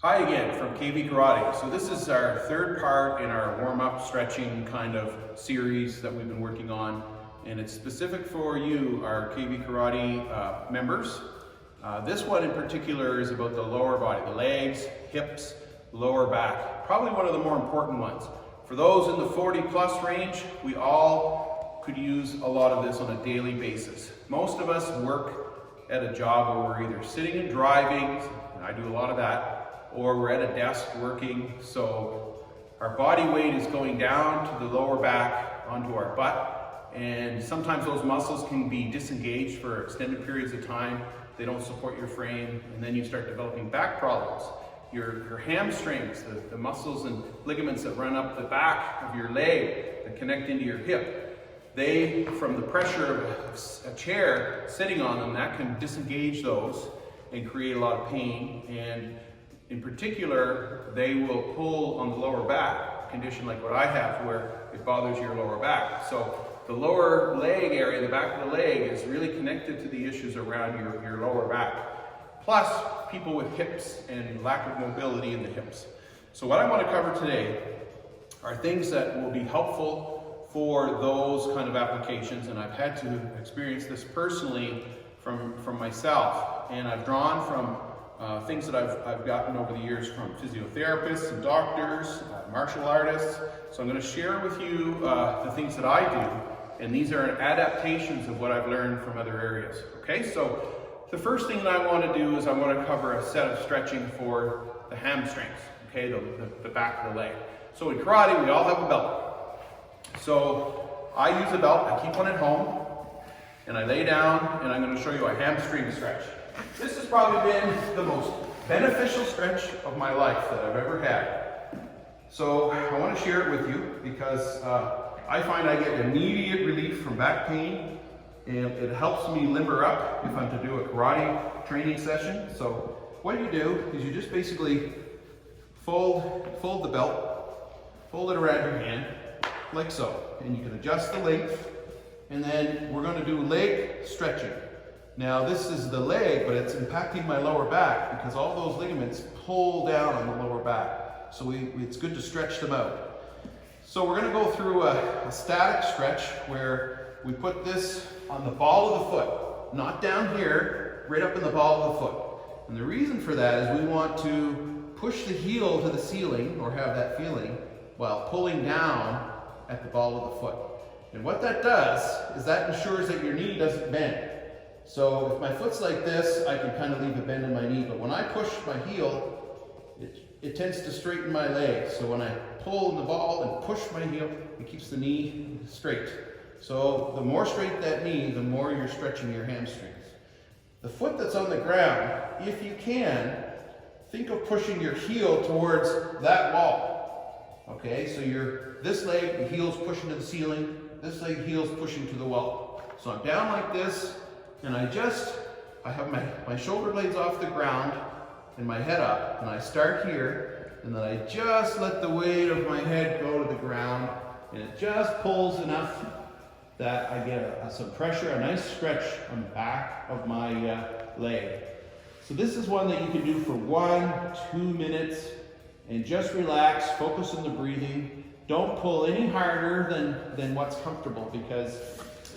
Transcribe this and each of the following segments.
Hi again from KV Karate. So this is our third part in our warm-up stretching kind of series that we've been working on, and it's specific for you, our KV Karate members. This one in particular is about the lower body, the legs, hips, lower back. Probably one of the more important ones. For those in the 40+ range, we all could use a lot of this on a daily basis. Most of us work at a job where we're either sitting and driving, and I do a lot of that, or we're at a desk working, so our body weight is going down to the lower back onto our butt, and sometimes those muscles can be disengaged for extended periods of time. They don't support your frame, and then you start developing back problems. Your hamstrings, the muscles and ligaments that run up the back of your leg that connect into your hip, they, from the pressure of a chair sitting on them, that can disengage those and create a lot of pain. And in particular, they will pull on the lower back, a condition like what I have where it bothers your lower back. So the lower leg area, the back of the leg, is really connected to the issues around your lower back. Plus, people with hips and lack of mobility in the hips. So what I want to cover today are things that will be helpful for those kind of applications, and I've had to experience this personally from myself, and I've drawn from things that I've gotten over the years from physiotherapists and doctors, martial artists. So I'm going to share with you the things that I do, and these are adaptations of what I've learned from other areas. Okay, so the first thing that I want to do is I want to cover a set of stretching for the hamstrings, okay, the back of the leg. So in karate, we all have a belt. So I use a belt, I keep one at home, and I lay down, and I'm going to show you a hamstring stretch. This has probably been the most beneficial stretch of my life that I've ever had. So I want to share it with you because I find I get immediate relief from back pain, and it helps me limber up if I'm to do a karate training session. So what you do is you just basically fold the belt, fold it around your hand like so, and you can adjust the length, and then we're going to do leg stretching. Now this is the leg, but it's impacting my lower back because all those ligaments pull down on the lower back. So it's good to stretch them out. So we're going to go through a static stretch where we put this on the ball of the foot, not down here, right up in the ball of the foot. And the reason for that is we want to push the heel to the ceiling, or have that feeling, while pulling down at the ball of the foot. And what that does is that ensures that your knee doesn't bend. So if my foot's like this, I can kind of leave a bend in my knee, but when I push my heel, it tends to straighten my leg. So when I pull in the ball and push my heel, it keeps the knee straight. So the more straight that knee, the more you're stretching your hamstrings. The foot that's on the ground, if you can, think of pushing your heel towards that wall. Okay, so this leg, the heel's pushing to the ceiling, this leg, heel's pushing to the wall. So I'm down like this, and I have my shoulder blades off the ground and my head up, and I start here, and then I just let the weight of my head go to the ground, and it just pulls enough that I get some pressure, a nice stretch on the back of my leg. So this is one that you can do for 1-2 minutes, and just relax, focus on the breathing. Don't pull any harder than what's comfortable, because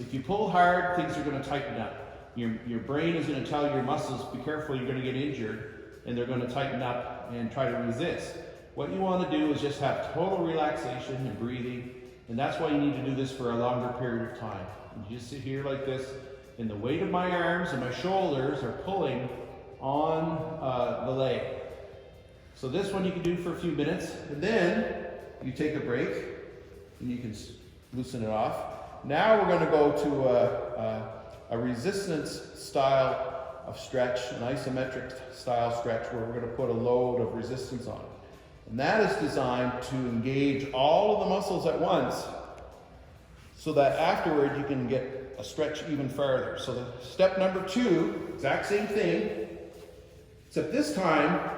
if you pull hard, things are going to tighten up. Your brain is going to tell your muscles, be careful, you're going to get injured, and they're going to tighten up and try to resist. What you want to do is just have total relaxation and breathing, and that's why you need to do this for a longer period of time. You just sit here like this, and the weight of my arms and my shoulders are pulling on the leg. So this one you can do for a few minutes, and then you take a break, and you can loosen it off. Now we're going to go to a resistance style of stretch, an isometric style stretch, where we're going to put a load of resistance on it. And that is designed to engage all of the muscles at once, so that afterward you can get a stretch even farther. So the step number 2, exact same thing, except this time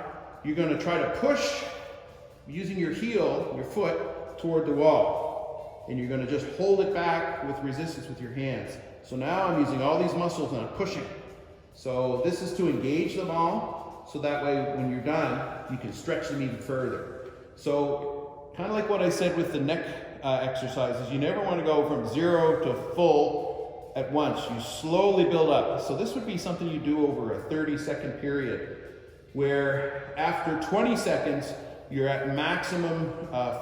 you're going to try to push using your heel, your foot, toward the wall. And you're going to just hold it back with resistance with your hands. So now I'm using all these muscles and I'm pushing. So this is to engage them all. so that way when you're done, you can stretch them even further. So kind of like what I said with the neck exercises, you never want to go from 0 to full at once. You slowly build up. So this would be something you do over a 30-second period, where after 20 seconds, you're at maximum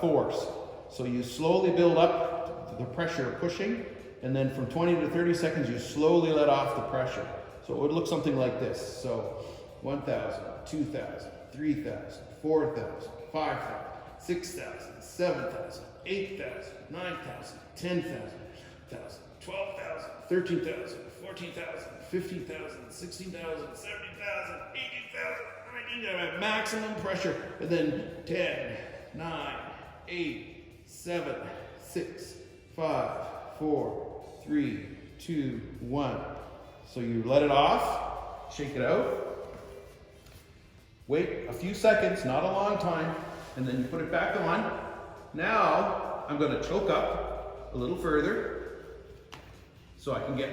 force. So you slowly build up to the pressure of pushing, and then from 20 to 30 seconds, you slowly let off the pressure. So it would look something like this. So 1,000, 2,000, 3,000, 4,000, 5,000, 6,000, 7,000, 8,000, 9,000, 10,000, 12,000, 13,000, 14,000, 15,000, 16,000, 17,000, 18,000, 19,000, maximum pressure. And then 10, 9, 8, 7, 6, 5, 4, 3, 2, 1. So you let it off, shake it out, wait a few seconds, not a long time, and then you put it back on. Now I'm going to choke up a little further so I can get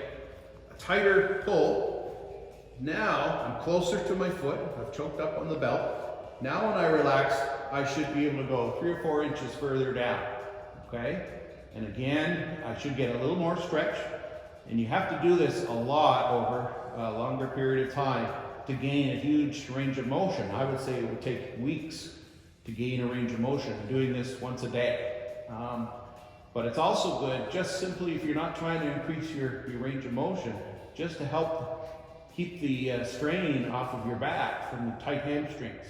a tighter pull. Now I'm closer to my foot. I've choked up on the belt. Now when I relax, I should be able to go 3 or 4 inches further down. Okay? And again, I should get a little more stretch. And you have to do this a lot over a longer period of time to gain a huge range of motion. I would say it would take weeks to gain a range of motion, doing this once a day. But it's also good just simply if you're not trying to increase your range of motion, just to help keep the strain off of your back from the tight hamstrings.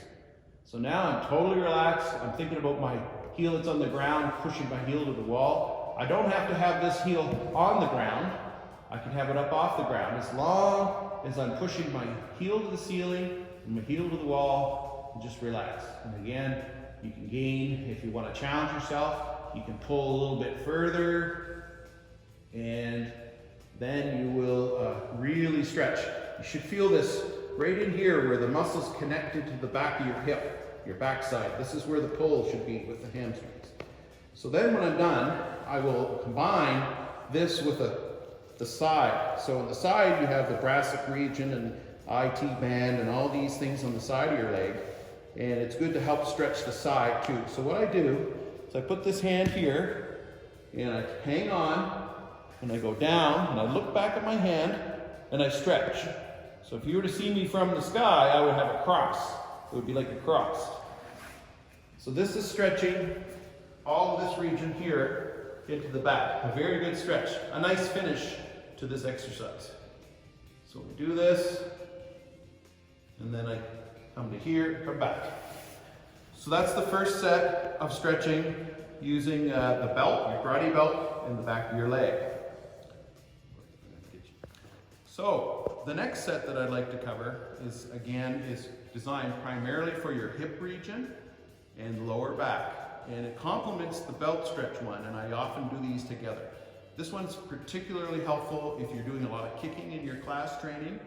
So now I'm totally relaxed. I'm thinking about my heel that's on the ground, pushing my heel to the wall. I don't have to have this heel on the ground. I can have it up off the ground as long as I'm pushing my heel to the ceiling and my heel to the wall, and just relax. And again, you can gain, if you want to challenge yourself, you can pull a little bit further, and then you will really stretch. You should feel this right in here where the muscle's connected to the back of your hip, your backside. This is where the pull should be with the hamstrings. So then when I'm done, I will combine this with the side. So on the side, you have the thoracic region and IT band and all these things on the side of your leg. And it's good to help stretch the side too. So what I do is I put this hand here and I hang on and I go down and I look back at my hand and I stretch. So if you were to see me from the sky, I would have a cross. It would be like a cross. So this is stretching all of this region here into the back. A very good stretch. A nice finish to this exercise. So we do this, and then I come to here, come back. So that's the first set of stretching using the belt, your karate belt, in the back of your leg. So the next set that I'd like to cover is designed primarily for your hip region and lower back. And it complements the belt stretch one, and I often do these together. This one's particularly helpful if you're doing a lot of kicking in your class training,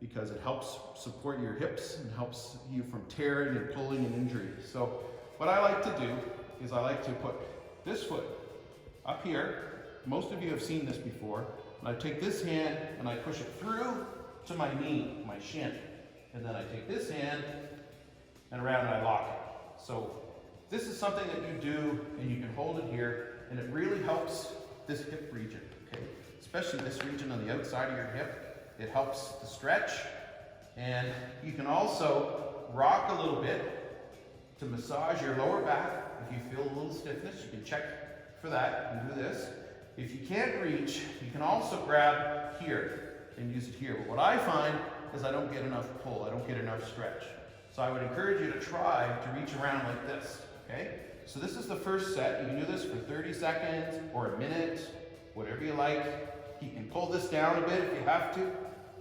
because it helps support your hips and helps you from tearing and pulling and injury. So what I like to do is I like to put this foot up here. Most of you have seen this before. And I take this hand and I push it through to my knee, my shin. And then I take this hand and around and I lock it. So this is something that you do and you can hold it here, and it really helps this hip region, okay? Especially this region on the outside of your hip. It helps to stretch, and you can also rock a little bit to massage your lower back. If you feel a little stiffness, you can check for that and do this. If you can't reach, you can also grab here and use it here. But what I find is I don't get enough pull, I don't get enough stretch. So I would encourage you to try to reach around like this, okay? So this is the first set. You can do this for 30 seconds or a minute, whatever you like. You can pull this down a bit if you have to,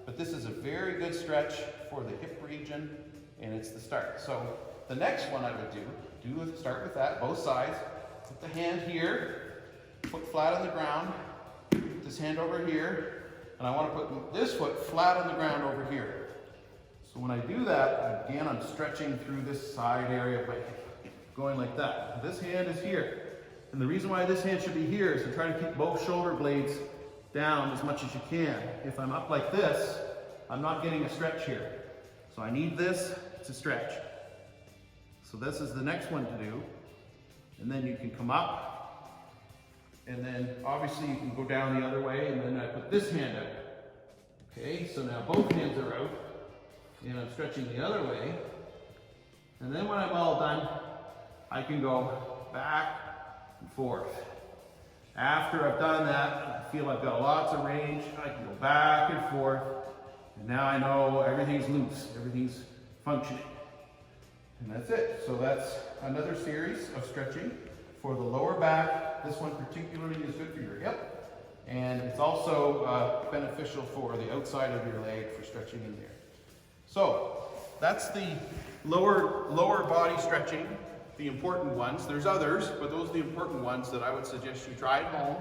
but this is a very good stretch for the hip region, and it's the start. So the next one I would start with that, both sides. Put the hand here, foot flat on the ground, put this hand over here, and I want to put this foot flat on the ground over here. So when I do that, again, I'm stretching through this side area of my hip. Going like that. This hand is here. And the reason why this hand should be here is to try to keep both shoulder blades down as much as you can. If I'm up like this, I'm not getting a stretch here. So I need this to stretch. So this is the next one to do. And then you can come up, and then obviously you can go down the other way, and then I put this hand out. Okay, so now both hands are out, and I'm stretching the other way. And then when I'm all done, I can go back and forth. After I've done that, I feel I've got lots of range. I can go back and forth, and now I know everything's loose, everything's functioning. And that's it. So that's another series of stretching for the lower back. This one particularly is good for your hip, and it's also beneficial for the outside of your leg for stretching in there. So that's the lower body stretching, the important ones. There's others, but those are the important ones that I would suggest you try at home,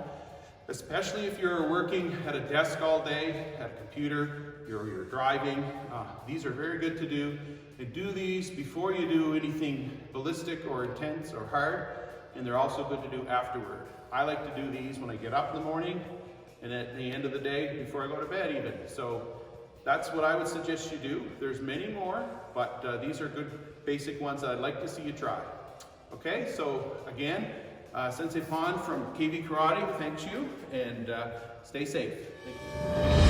especially if you're working at a desk all day, at a computer, you're driving. These are very good to do. And do these before you do anything ballistic or intense or hard, and they're also good to do afterward. I like to do these when I get up in the morning and at the end of the day before I go to bed even. So that's what I would suggest you do. There's many more, but these are good basic ones that I'd like to see you try. Okay, so again, Sensei Pon from KV Karate thanks you, and stay safe. Thank you.